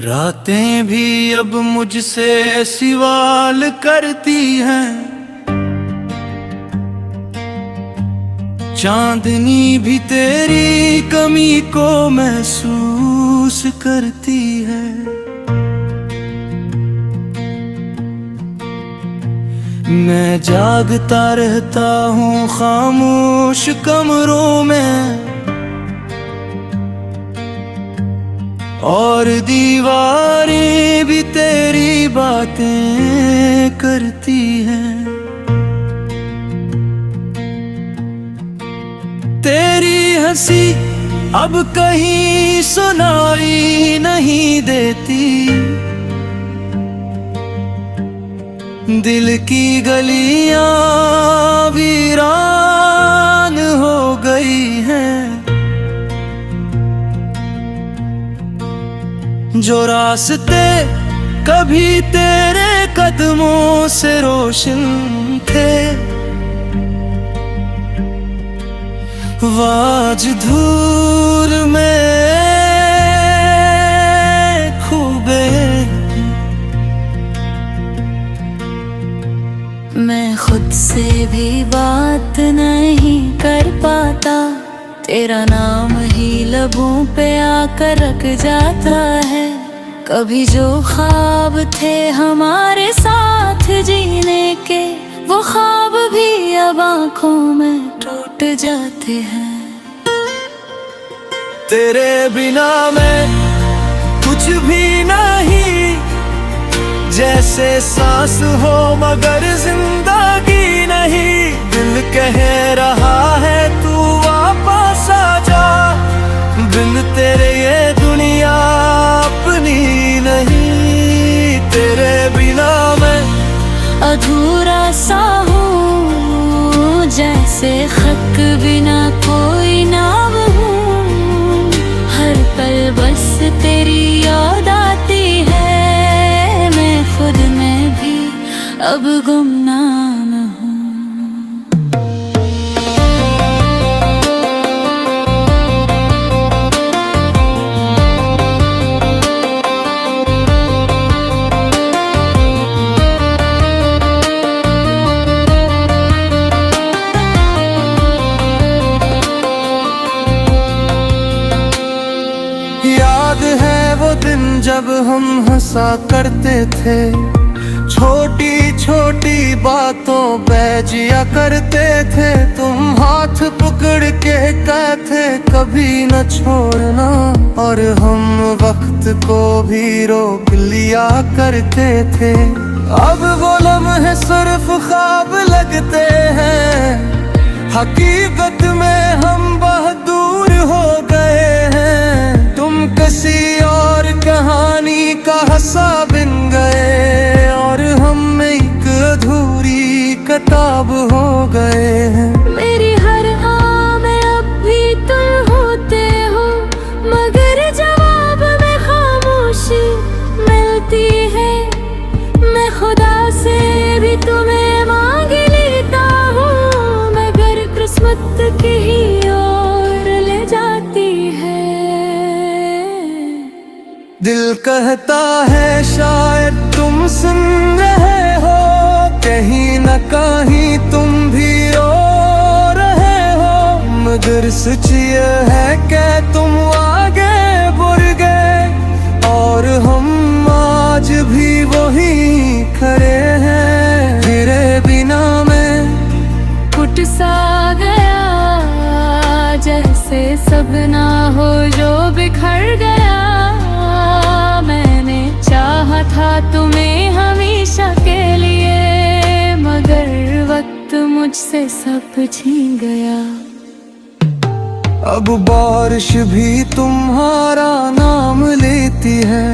रातें भी अब मुझसे सवाल करती हैं, चांदनी भी तेरी कमी को महसूस करती है। मैं जागता रहता हूँ खामोश कमरों में, और दीवारें भी तेरी बातें करती हैं। तेरी हंसी अब कहीं सुनाई नहीं देती, दिल की गलियां वीरान हो गई हैं। जो रास्ते कभी तेरे कदमों से रोशन थे, वो आज धूल में खो गए। मैं खुद से भी बात नहीं कर पाता, तेरा नाम ही लबों पे आकर रख जाता है। कभी जो ख्वाब थे हमारे साथ जीने के, वो ख्वाब भी अब आँखों में टूट जाते हैं। तेरे बिना मैं कुछ भी नहीं, जैसे सांस हो मगर जिंदगी नहीं। दिल कह रहा है तू वापस आ जा, बिन तेरे ये दुनिया अपनी नहीं। तेरे बिना मैं अधूरा सा हूँ, जैसे खत बिना कोई नाम हूँ। हर पल बस तेरी याद आती है, मैं खुद में भी अब गुमनाम हूँ। याद है वो दिन जब हम हंसा करते थे, छोटी छोटी बातों पे जिया करते थे। तुम हाथ पकड़ के कहते कभी न छोड़ना, और हम वक्त को भी रोक लिया करते थे। अब वो लम्हे सिर्फ ख्वाब लगते हैं, हकीकत में हम बहुत दूर हो गए हैं। तुम किसी और कहानी का हिस्सा बन गए, और हम एक अधूरी किताब हो गए हैं। मेरी हर हाँ में अब भी तुम होते हो, मगर जवाब में खामोशी मिलती है। मैं खुदा से भी तुम्हें मांग लेता हूँ, मगर किस्मत की ही ओर ले जाती है। दिल कहता है शायद तुम सुन रहे हो, कहीं न कहीं तुम भी रो रहे हो। मगर सच ये है कि तुम आगे बढ़ गए, और हम आज भी वही खड़े हैं। तेरे बिना मैं टूट सा गया, जैसे सब ना हो जो बिखर गया। मैंने चाहा था तुम्हें हमेशा के लिए, मगर वक्त मुझसे सब छीन गया। अब बारिश भी तुम्हारा नाम लेती है,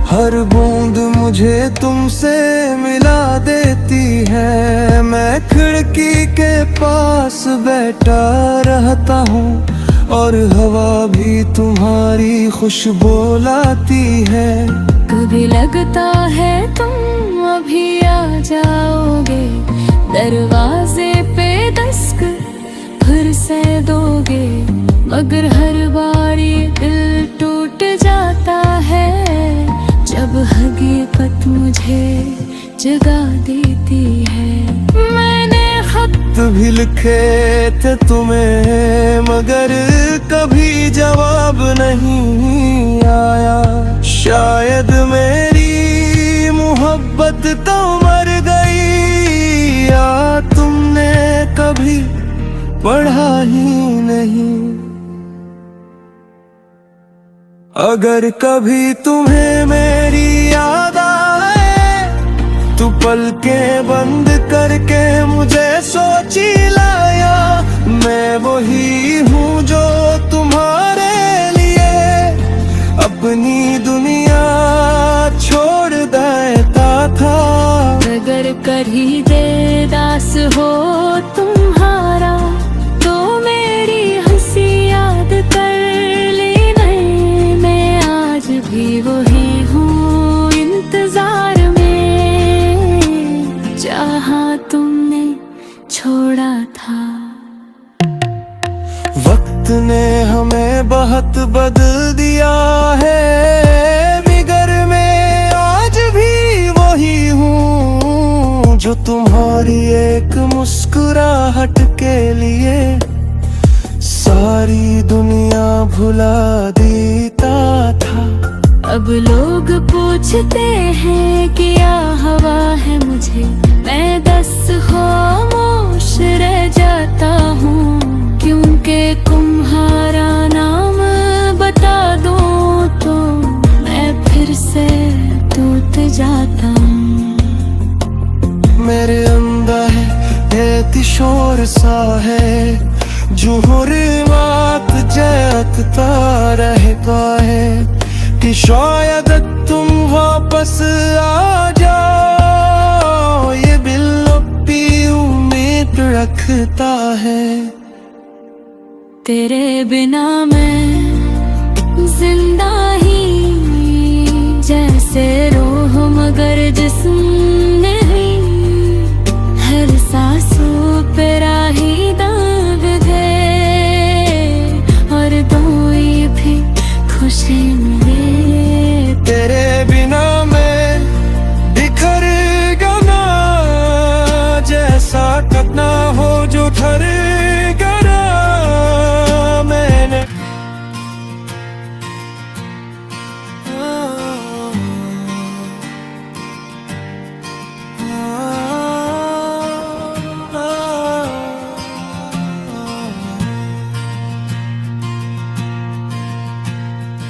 हर बूंद मुझे तुमसे मिला देती है। मैं खिड़की के पास बैठा रहता हूँ, और हवा भी तुम्हारी खुशबू लाती है। कभी लगता है तुम अभी आ जाओगे, दरवाजे पे दस्तक फिर से दोगे। मगर हर बारी दिल टूट जाता है, जगा देती है। मैंने खत भी लिखे थे तुम्हें मगर कभी जवाब नहीं आया। शायद मेरी मोहब्बत तो मर गई या तुमने कभी पढ़ा ही नहीं। अगर कभी तुम्हें मेरी याद आए तो पलकें बंद करके मुझे सोची लाया। मैं वही हूँ जो तुम्हारे लिए अपनी दुनिया छोड़ देता था। अगर कर ही दे दास हो तुम्हारा तो मेरी हंसी याद कर ली नहीं। मैं आज भी वही हूँ इंतजार में जहाँ तुमने छोड़ा था। वक्त ने हमें बहुत बदल दिया है मगर मैं आज भी वही हूँ जो तुम्हारी एक मुस्कुराहट के लिए सारी दुनिया भुला देता था। अब लोग पूछते हैं कि क्या हवा है मुझे, मैं दस खामोश रह जाता हूँ। क्योंकि तुम्हारा नाम बता दूँ तो मैं फिर से टूट जाता हूँ। मेरे अंदर है शोर सा है जो हर बात जयता रहता है कि शायद तुम वापस आ जाओ। ये बिल्ली उम्मीद रखता है। तेरे बिना मैं जिंदा ही जैसे रूह मगर जिस्म नहीं। हर सांसों पे राही दाग दे और कोई भी खुशी मिले। तेरे बिना मैं बिखर गया जैसा टकना हो जो ठर गया। मैंने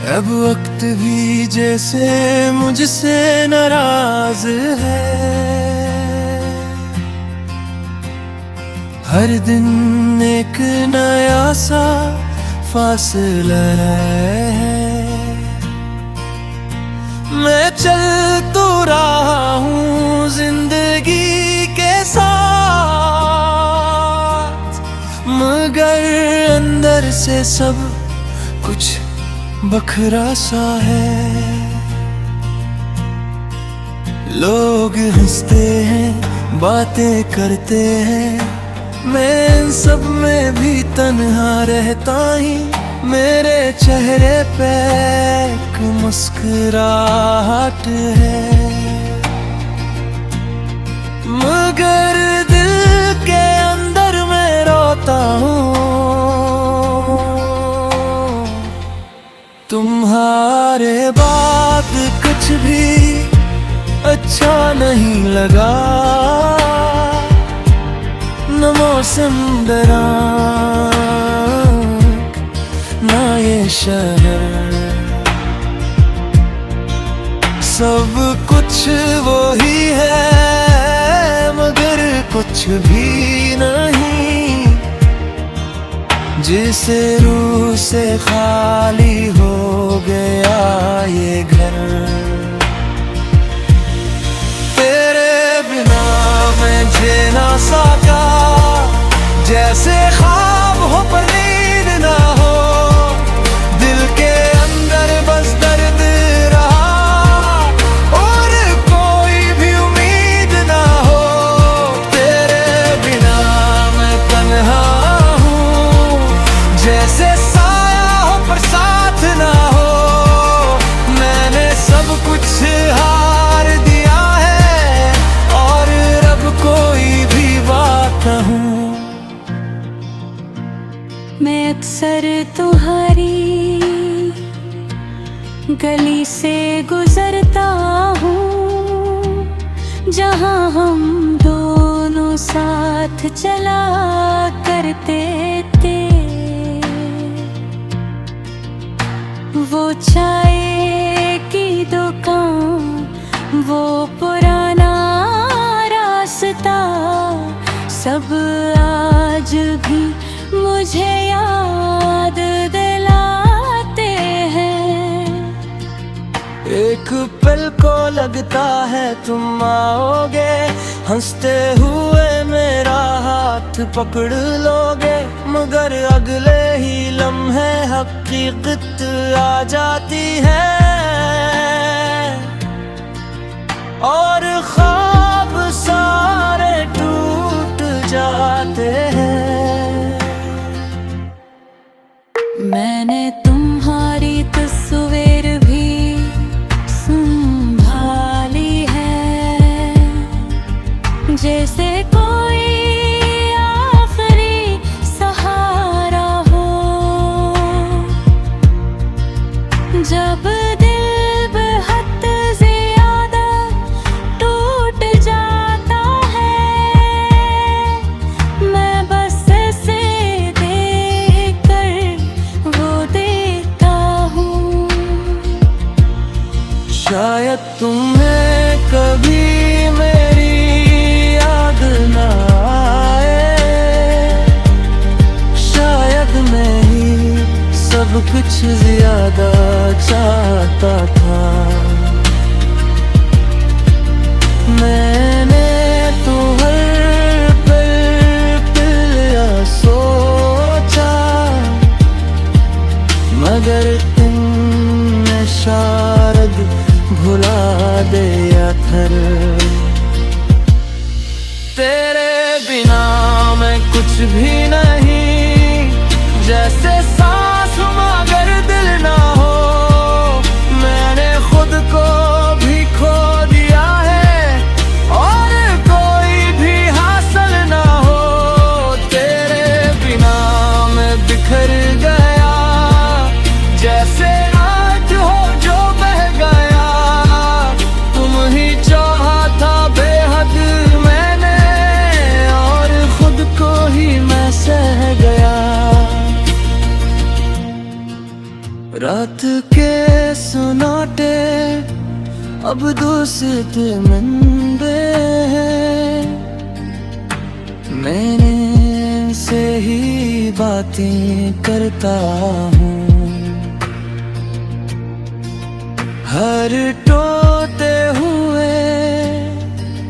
अब वक्त भी जैसे मुझसे नाराज है। हर दिन एक नया सा फासला है। मैं चल तो रहा हूँ जिंदगी के साथ मगर अंदर से सब कुछ बखरा सा है। लोग हंसते हैं बातें करते हैं मैं इन सब में भी तन्हा रहता ही। मेरे चेहरे पे एक मुस्कुराहट है मगर दिल के अंदर मैं रोता हूँ। तुम्हारे बाद कुछ भी अच्छा नहीं लगा। न मौसम डरा ना ये शहर सब कुछ वही है मगर कुछ भी नहीं। जिसे रूह से खाली हो गया ये घर। तेरे बिना मैं जी ना सका जैसे ख्वाब हो पर नींद ना हो। दिल के अंदर बस दर्द रहा और कोई भी उम्मीद ना हो। तेरे बिना मैं तन्हा जैसे साया हो पर साथ ना हो। मैंने सब कुछ हार दिया है अक्सर तुम्हारी गली से गुजरता हूँ, जहाँ हम दोनों साथ चला करते थे। वो चाय की दुकान, वो पुराना रास्ता, सब आज भी मुझे याद दिलाते हैं। एक पल को लगता है तुम आओगे, हंसते हुए मेरा हाथ पकड़ लोगे, मगर अगले ही लम्हे हकीकत आ जाती है और ख्वाब सारे टूट जाते हैं। मैंने तुम्हारी तस्वीर भी संभाली है, जैसे कोई आखिरी सहारा हो। जब दिल बेहद ज्यादा टूट जाता है, मैं बस ऐसे देखकर वो देखता हूँ। शायद तुम्हें कभी मेरी याद न आए, शायद मैं ही सब कुछ ज्यादा चाहता था। मैंने तो हर पल सोचा, मगर तुमने शायद भुला दिया था। तेरे बिना मैं कुछ भी नहीं, जैसे सांस मगर दिल ना हो। मैंने खुद को भी खो दिया है और कोई भी हासिल ना हो। तेरे बिना मैं बिखर गया, जैसे आज हो जो बह गया। तुम ही चाहा था बेहद मैंने, और खुद को ही मैं सह गया। रात के सुनाटे अब दोस्त मंदे हैं, मैंने से ही बातें करता हूँ। हर टोते हुए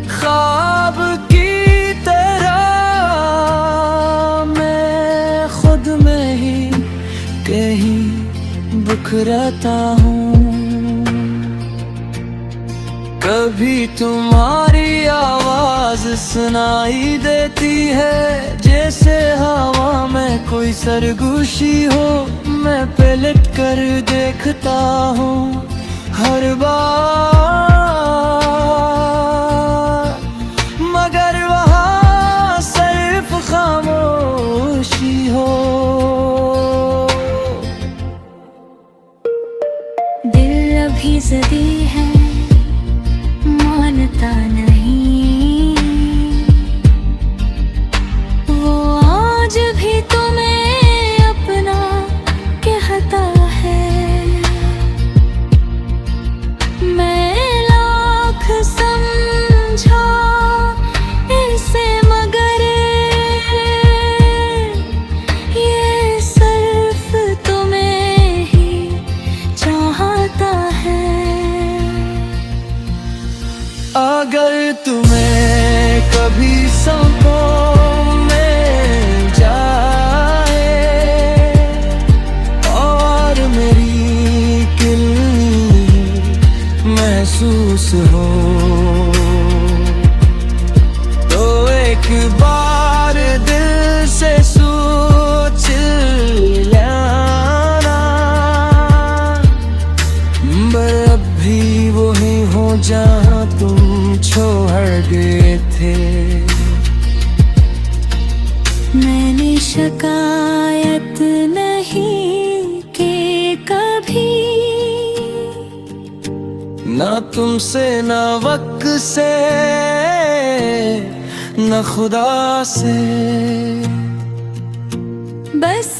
ख्वाब की तरह मैं खुद में ही कहीं बिखरता हूँ। कभी तुम्हारी आवाज सुनाई देती है, जैसे हवा में कोई सरगोशी हो। मैं पलट कर देखता हूँ हर बार, मगर वहाँ सिर्फ खामोशी हो। दिल अभी ज़दी है, मानता नहीं। वो आज भी तुम्हें अपना कहता है। मैं लाख समझा इसे, मगर ये सिर्फ तुम्हें ही चाहता है। अगर तुम्हें कभी सांपों में जाए और मेरी किल्ली महसूस हो, तो एक बार दिल से सोच लेना, पर अब भी वही हो जहाँ तुम छोड़ गए थे। मैंने शिकायत नहीं ना तुमसे ना वक्त से न खुदा से। बस